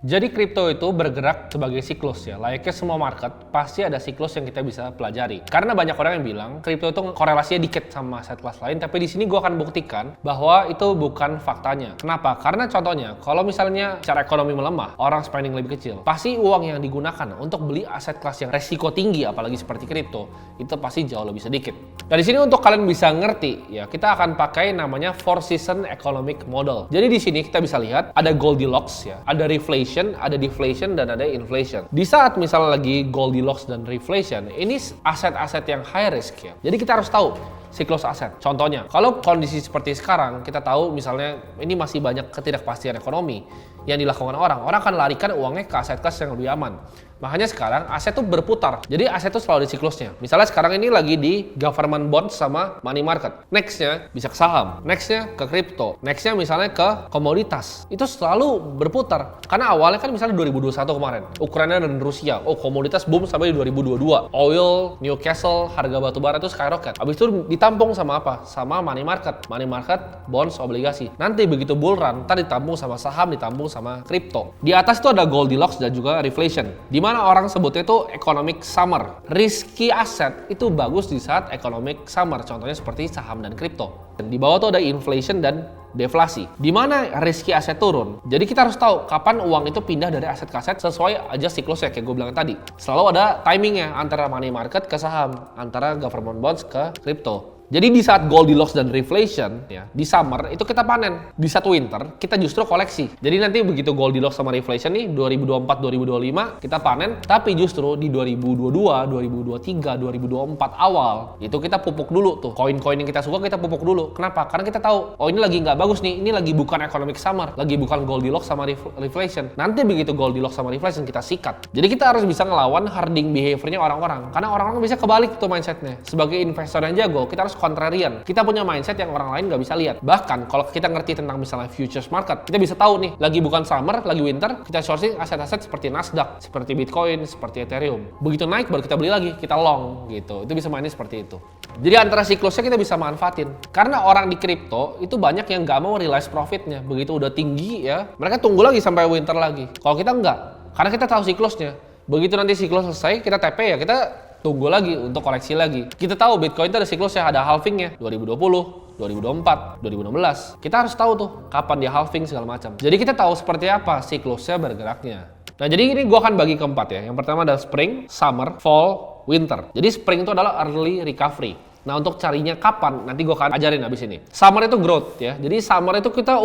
Jadi kripto itu bergerak sebagai siklus ya. Layaknya semua market, pasti ada siklus yang kita bisa pelajari. Karena banyak orang yang bilang kripto itu korelasinya dikit sama aset kelas lain, tapi di sini gue akan buktikan bahwa itu bukan faktanya. Kenapa? Karena contohnya, kalau misalnya secara ekonomi melemah, orang spending lebih kecil, pasti uang yang digunakan untuk beli aset kelas yang resiko tinggi, apalagi seperti kripto, itu pasti jauh lebih sedikit. Nah di sini untuk kalian bisa ngerti ya, kita akan pakai namanya Four Season Economic Model. Jadi di sini kita bisa lihat ada Goldilocks ya, ada reflation, ada deflation, dan ada inflation. Di saat misalnya lagi Goldilocks dan reflation, ini aset-aset yang high risk ya. Jadi kita harus tahu siklus aset. Contohnya, kalau kondisi seperti sekarang, kita tahu misalnya ini masih banyak ketidakpastian ekonomi yang dilakukan orang akan larikan uangnya ke aset kelas yang lebih aman. Makanya sekarang aset tuh berputar. Jadi aset tuh selalu di siklusnya. Misalnya sekarang ini lagi di government bonds sama money market. Nextnya bisa ke saham. Nextnya ke crypto. Nextnya misalnya ke komoditas. Itu selalu berputar. Karena awalnya kan misalnya 2021 kemarin. Ukraina dan Rusia. Oh komoditas boom sampai di 2022. Oil, Newcastle, harga batu bara itu skyrocket. Habis itu ditampung sama apa? Sama money market. Money market, bonds, obligasi. Nanti begitu bull run, ntar ditampung sama saham, ditampung sama crypto. Di atas itu ada Goldilocks dan juga reflation. Di mana orang sebutnya itu economic summer. Risky aset itu bagus di saat economic summer, contohnya seperti saham dan kripto. Dan di bawah tuh ada inflation dan deflasi. Di mana risky aset turun. Jadi kita harus tahu kapan uang itu pindah dari aset ke aset sesuai aja siklusnya kayak gue bilang tadi. Selalu ada timingnya antara money market ke saham, antara government bonds ke kripto. Jadi di saat Goldilocks dan reflation ya, di summer itu kita panen. Di saat winter kita justru koleksi. Jadi nanti begitu Goldilocks sama reflation nih 2024 2025 kita panen, tapi justru di 2022, 2023, 2024 awal itu kita pupuk dulu tuh. Koin-koin yang kita suka kita pupuk dulu. Kenapa? Karena kita tahu oh ini lagi nggak bagus nih, ini lagi bukan economic summer, lagi bukan Goldilocks sama reflation. Nanti begitu Goldilocks sama reflation kita sikat. Jadi kita harus bisa ngelawan herding behaviornya orang-orang. Karena orang-orang bisa kebalik tuh mindsetnya. Sebagai investor yang jago, kita harus kontrarian. Kita punya mindset yang orang lain nggak bisa lihat. Bahkan kalau kita ngerti tentang misalnya futures market, kita bisa tahu nih, lagi bukan summer, lagi winter, kita sourcing aset-aset seperti Nasdaq, seperti Bitcoin, seperti Ethereum. Begitu naik baru kita beli lagi, kita long gitu. Itu bisa mainnya seperti itu. Jadi antara siklusnya kita bisa manfaatin. Karena orang di kripto itu banyak yang nggak mau realize profitnya. Begitu udah tinggi ya, mereka tunggu lagi sampai winter lagi. Kalau kita nggak, karena kita tahu siklusnya. Begitu nanti siklus selesai, kita TP ya, kita tunggu lagi untuk koleksi lagi. Kita tahu Bitcoin itu ada siklusnya, ada halvingnya 2020, 2024, 2016. Kita harus tahu tuh kapan dia halving segala macam. Jadi kita tahu seperti apa siklusnya bergeraknya. Nah jadi ini gue akan bagi keempat ya. Yang pertama adalah spring, summer, fall, winter. Jadi spring itu adalah early recovery. Nah untuk carinya kapan, nanti gue akan ajarin abis ini. Summer itu growth ya, jadi summer itu kita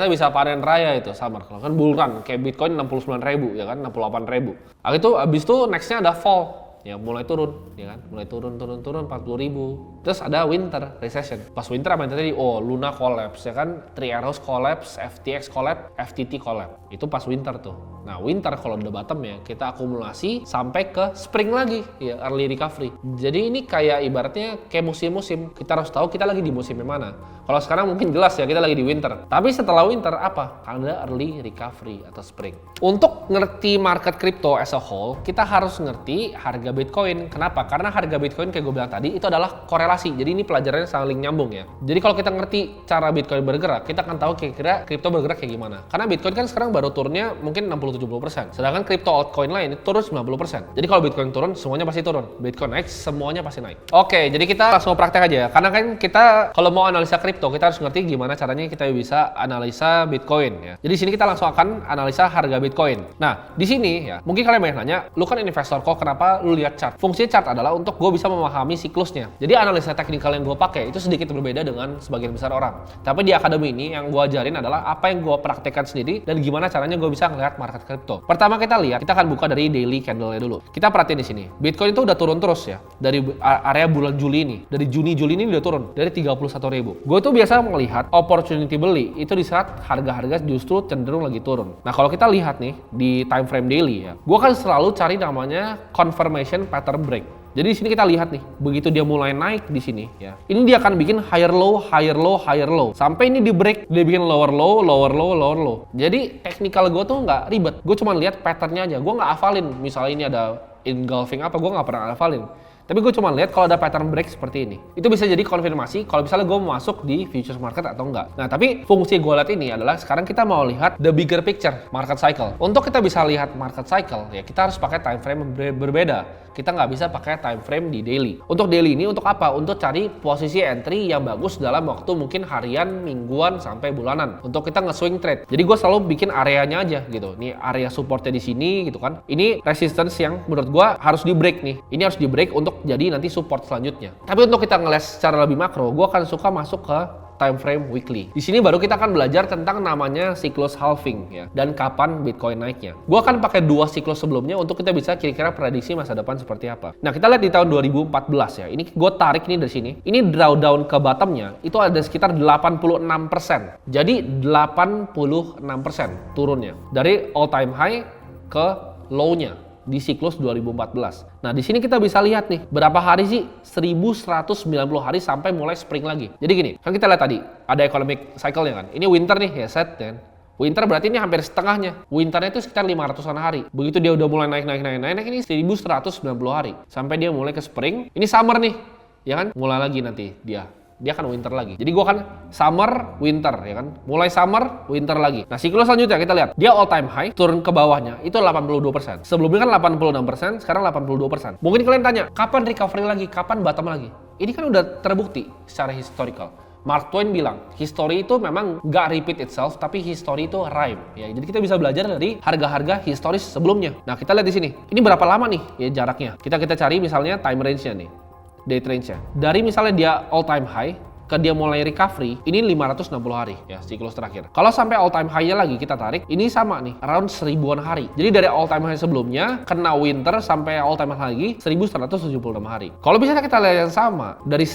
bisa panen raya itu summer. Kalau kan bull run, kayak Bitcoin 69.000 ya kan, 68.000. Abis itu nextnya ada fall. Ya mulai turun, ya kan, mulai turun 40.000. Terus ada winter recession. Pas winter apa yang tadi? Oh Luna collapse, ya kan, Three Arrows collapse, FTX collapse, FTT collapse. Itu pas winter tuh. Nah winter kalau udah bottom ya kita akumulasi sampai ke spring lagi, ya early recovery. Jadi ini kayak ibaratnya kayak musim-musim. Kita harus tahu kita lagi di musim yang mana. Kalau sekarang mungkin jelas ya kita lagi di winter. Tapi setelah winter apa? Ada early recovery atau spring. Untuk ngerti market crypto as a whole, kita harus ngerti harga Bitcoin. Kenapa? Karena harga Bitcoin kayak gue bilang tadi itu adalah korelasi. Jadi ini pelajarannya saling nyambung ya. Jadi kalau kita ngerti cara Bitcoin bergerak, kita akan tahu kira-kira kripto bergerak kayak gimana. Karena Bitcoin kan sekarang baru turunnya mungkin 60-70%. Sedangkan kripto altcoin lain itu turun 90%. Jadi kalau Bitcoin turun, semuanya pasti turun. Bitcoin naik, semuanya pasti naik. Oke, jadi kita langsung praktek aja ya. Karena kan kita kalau mau analisa kripto, kita harus ngerti gimana caranya kita bisa analisa Bitcoin ya. Jadi sini kita langsung akan analisa harga Bitcoin. Nah, di sini ya, mungkin kalian banyak nanya, lu kan investor kok kenapa lu lihat chart? Fungsi chart adalah untuk gue bisa memahami siklusnya. Jadi analisa teknikal yang gue pakai itu sedikit berbeda dengan sebagian besar orang. Tapi di akademi ini yang gue ajarin adalah apa yang gue praktekkan sendiri dan gimana caranya gue bisa ngelihat market kripto. Pertama kita lihat, kita akan buka dari daily candle-nya dulu. Kita perhatiin di sini. Bitcoin itu udah turun terus ya. Dari area bulan Juli ini. Dari Juni ini udah turun. Dari 31.000. Gue tuh biasa melihat opportunity beli itu di saat harga-harga justru cenderung lagi turun. Nah kalau kita lihat nih di time frame daily ya. Gue kan selalu cari namanya confirmation pattern break. Jadi di sini kita lihat nih, begitu dia mulai naik di sini ya. Ini dia akan bikin higher low, higher low, higher low. Sampai ini di break, dia bikin lower low, lower low, lower low. Jadi teknikal gue tuh nggak ribet. Gue cuma lihat patternnya aja. Gue nggak hafalin. Misalnya ini ada engulfing apa, gue nggak pernah hafalin. Tapi gue cuma lihat kalau ada pattern break seperti ini. Itu bisa jadi konfirmasi kalau misalnya gue mau masuk di futures market atau enggak. Nah, tapi fungsi gue lihat ini adalah sekarang kita mau lihat the bigger picture, market cycle. Untuk kita bisa lihat market cycle, ya kita harus pakai time frame berbeda. Kita nggak bisa pakai time frame di daily. Untuk daily ini untuk apa? Untuk cari posisi entry yang bagus dalam waktu mungkin harian, mingguan, sampai bulanan. Untuk kita nge-swing trade. Jadi gue selalu bikin areanya aja gitu. Ini area supportnya di sini gitu kan. Ini resistance yang menurut gue harus di break nih. Ini harus di break untuk jadi nanti support selanjutnya. Tapi untuk kita ngeliat secara lebih makro, gue akan suka masuk ke time frame weekly. Di sini baru kita akan belajar tentang namanya siklus halving ya, dan kapan Bitcoin naiknya. Gua akan pakai 2 siklus sebelumnya untuk kita bisa kira-kira prediksi masa depan seperti apa. Nah, kita lihat di tahun 2014 ya. Ini gue tarik nih dari sini. Ini drawdown ke bottomnya itu ada sekitar 86%. Jadi 86% turunnya dari all time high ke low-nya di siklus 2014. Nah, di sini kita bisa lihat nih, berapa hari sih? 1190 hari sampai mulai spring lagi. Jadi gini, kan kita lihat tadi, ada economic cycle-nya kan. Ini winter nih, ya set kan. Winter berarti ini hampir setengahnya. Winternya itu sekitar 500-an hari. Begitu dia udah mulai naik ini 1190 hari. Sampai dia mulai ke spring. Ini summer nih, ya kan? Mulai lagi nanti dia akan winter lagi. Jadi gua akan summer, winter ya kan. Mulai summer, winter lagi. Nah, siklus selanjutnya kita lihat. Dia all time high, turun ke bawahnya itu 82%. Sebelumnya kan 86%, sekarang 82%. Mungkin kalian tanya, kapan recovery lagi? Kapan bottom lagi? Ini kan udah terbukti secara historical. Mark Twain bilang, history itu memang nggak repeat itself, tapi history itu rhyme. Ya, jadi kita bisa belajar dari harga-harga historis sebelumnya. Nah, kita lihat di sini. Ini berapa lama nih ya jaraknya? Kita cari misalnya time range-nya nih. Day range-nya. Dari misalnya dia all time high ke dia mulai recovery, ini 560 hari ya siklus terakhir. Kalau sampai all time high-nya lagi kita tarik, ini sama nih, around 1000-an hari. Jadi dari all time high sebelumnya kena winter sampai all time high lagi 1176 hari. Kalau misalnya kita lihat yang sama, dari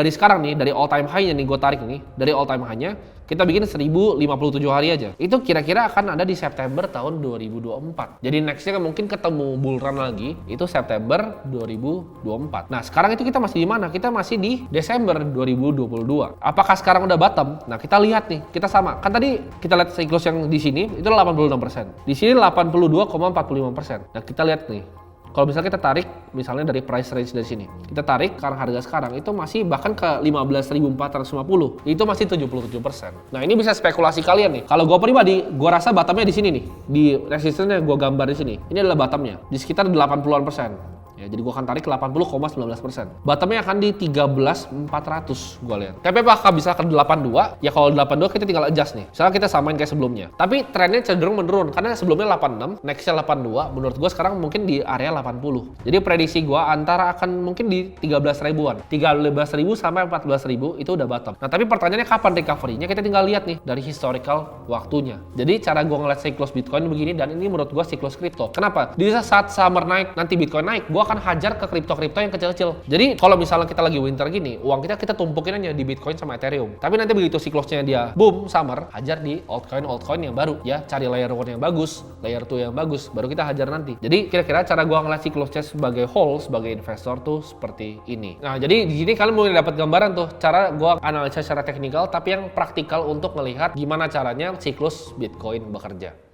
sekarang nih, dari all time high-nya nih gue tarik nih, dari all time high-nya kita bikin 1057 hari aja. Itu kira-kira akan ada di September tahun 2024. Jadi nextnya mungkin ketemu bull run lagi, itu September 2024. Nah, sekarang itu kita masih di mana? Kita masih di Desember 2022. Apakah sekarang udah bottom? Nah, kita lihat nih, kita sama. Kan tadi kita lihat siklus yang di sini itu 86%. Di sini 82,45%. Nah, kita lihat nih. Kalau misalnya kita tarik misalnya dari price range dari sini, kita tarik sekarang harga sekarang itu masih bahkan ke 15.450, itu masih 77%. Nah, ini bisa spekulasi kalian nih. Kalau gue pribadi, gue rasa bottomnya di sini nih, di resistance-nya gue gambar di sini. Ini adalah bottomnya di sekitar 80-an%. Ya, jadi gue akan tarik 80,19%. Bottomnya akan di 13.400 gue lihat. Tapi apakah bisa ke 82? Ya kalau 82 kita tinggal adjust nih. Misalnya kita samain kayak sebelumnya. Tapi trennya cenderung menurun karena sebelumnya 86, nextnya 82. Menurut gue sekarang mungkin di area 80. Jadi prediksi gue antara akan mungkin di 13 ribuan. 13.000 sampai 14.000 itu udah bottom. Nah, tapi pertanyaannya kapan recovery-nya? Kita tinggal lihat nih dari historical waktunya. Jadi cara gue ngeliat siklus Bitcoin begini, dan ini menurut gue siklus kripto. Kenapa? Di saat summer naik, nanti Bitcoin naik, gue akan hajar ke kripto-kripto yang kecil-kecil. Jadi kalau misalnya kita lagi winter gini, uang kita tumpukin aja di Bitcoin sama Ethereum. Tapi nanti begitu siklusnya dia boom summer, hajar di altcoin yang baru ya, cari layer 1 yang bagus, layer 2 yang bagus, baru kita hajar nanti. Jadi kira-kira cara gua ngeliat siklusnya sebagai whole, sebagai investor tuh seperti ini. Nah, jadi di sini kalian mulai dapat gambaran tuh cara gua analisa secara teknikal tapi yang praktikal untuk melihat gimana caranya siklus Bitcoin bekerja.